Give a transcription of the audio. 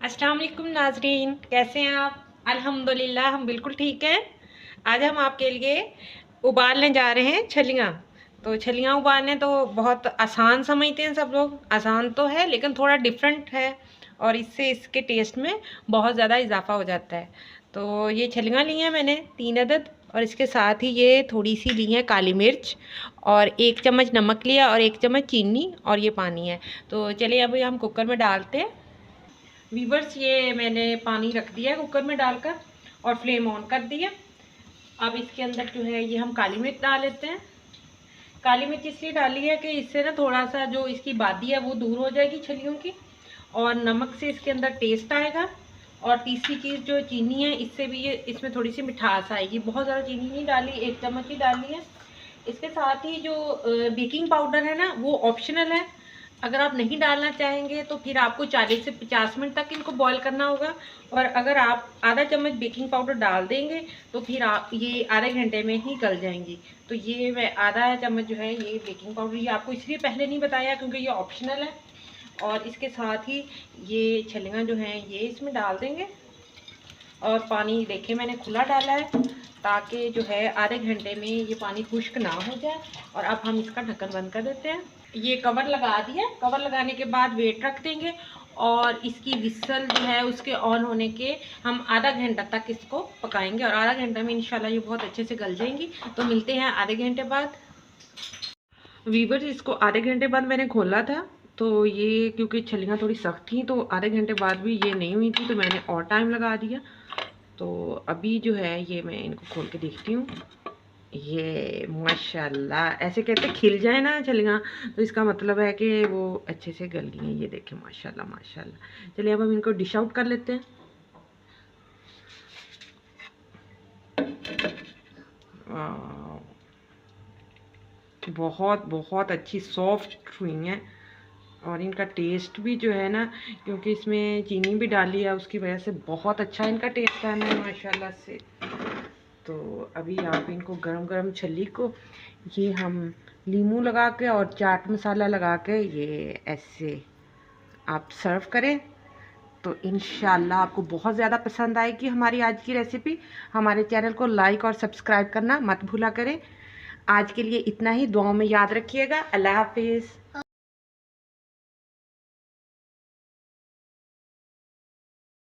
अस्सलाम वालेकुम नाजरीन, कैसे हैं आप? अल्हम्दुलिल्लाह हम बिल्कुल ठीक हैं। आज हम आपके लिए उबालने जा रहे हैं छलियाँ। तो छलियाँ उबालने तो बहुत आसान समझते हैं सब लोग, आसान तो है लेकिन थोड़ा डिफरेंट है और इससे इसके टेस्ट में बहुत ज़्यादा इजाफा हो जाता है। तो ये छलियाँ ली हैं मैंने 3 अदद और इसके साथ ही ये थोड़ी सी ली है काली मिर्च और 1 चम्मच नमक लिया और 1 चम्मच चीनी और ये पानी है। तो चलिए अभी हम कुकर में डालते हैं। वीवर्स, ये मैंने पानी रख दिया कुकर में डालकर और फ्लेम ऑन कर दिया। अब इसके अंदर जो है ये हम काली मिर्च डाल लेते हैं। काली मिर्च इसलिए डाली है कि इससे ना थोड़ा सा जो इसकी बादी है वो दूर हो जाएगी छलियों की, और नमक से इसके अंदर टेस्ट आएगा। और तीसरी चीज़ जो चीनी है, इससे भी ये इसमें थोड़ी सी मिठास आएगी। बहुत ज़्यादा चीनी नहीं डाली, 1 चम्मच ही डाली है। इसके साथ ही जो बेकिंग पाउडर है ना, वो ऑप्शनल है। अगर आप नहीं डालना चाहेंगे तो फिर आपको 40 से 50 मिनट तक इनको बॉईल करना होगा। और अगर आप आधा चम्मच बेकिंग पाउडर डाल देंगे तो फिर आप ये आधे घंटे में ही गल जाएंगी। तो ये मैं आधा चम्मच जो है ये बेकिंग पाउडर, ये आपको इसलिए पहले नहीं बताया क्योंकि ये ऑप्शनल है। और इसके साथ ही ये छलियाँ जो हैं ये इसमें डाल देंगे। और पानी देखिए मैंने खुला डाला है ताकि जो है आधे घंटे में ये पानी खुश्क ना हो जाए। और अब हम इसका ढक्कन बंद कर देते हैं। ये कवर लगा दिया, कवर लगाने के बाद वेट रख देंगे और इसकी विसल जो है उसके ऑन होने के हम आधा घंटा तक इसको पकाएंगे और आधा घंटा में इंशाल्लाह ये बहुत अच्छे से गल जाएंगी। तो मिलते हैं आधे घंटे बाद। वीवर, इसको आधे घंटे बाद मैंने खोला था तो ये क्योंकि छलियाँ थोड़ी सख्त थी तो आधे घंटे बाद भी ये नहीं हुई थी, तो मैंने और टाइम लगा दिया। तो अभी जो है ये मैं इनको खोल के देखती हूँ। ये माशाल्लाह, ऐसे कहते खिल जाए ना छलियाँ तो इसका मतलब है कि वो अच्छे से गल गई हैं। ये देखें माशाल्लाह माशाल्लाह। चलिए अब हम इनको डिश आउट कर लेते हैं। बहुत बहुत अच्छी सॉफ्ट हुई हैं और इनका टेस्ट भी जो है ना, क्योंकि इसमें चीनी भी डाली है उसकी वजह से बहुत अच्छा इनका टेस्ट है ना माशाल्लाह से। तो अभी आप इनको गरम गरम छली को ये हम नींबू लगा के और चाट मसाला लगा के ये ऐसे आप सर्व करें तो इंशाल्लाह आपको बहुत ज़्यादा पसंद आएगी हमारी आज की रेसिपी। हमारे चैनल को लाइक और सब्सक्राइब करना मत भूला करें। आज के लिए इतना ही, दुआओं में याद रखिएगा। अल्लाह हाफिज़।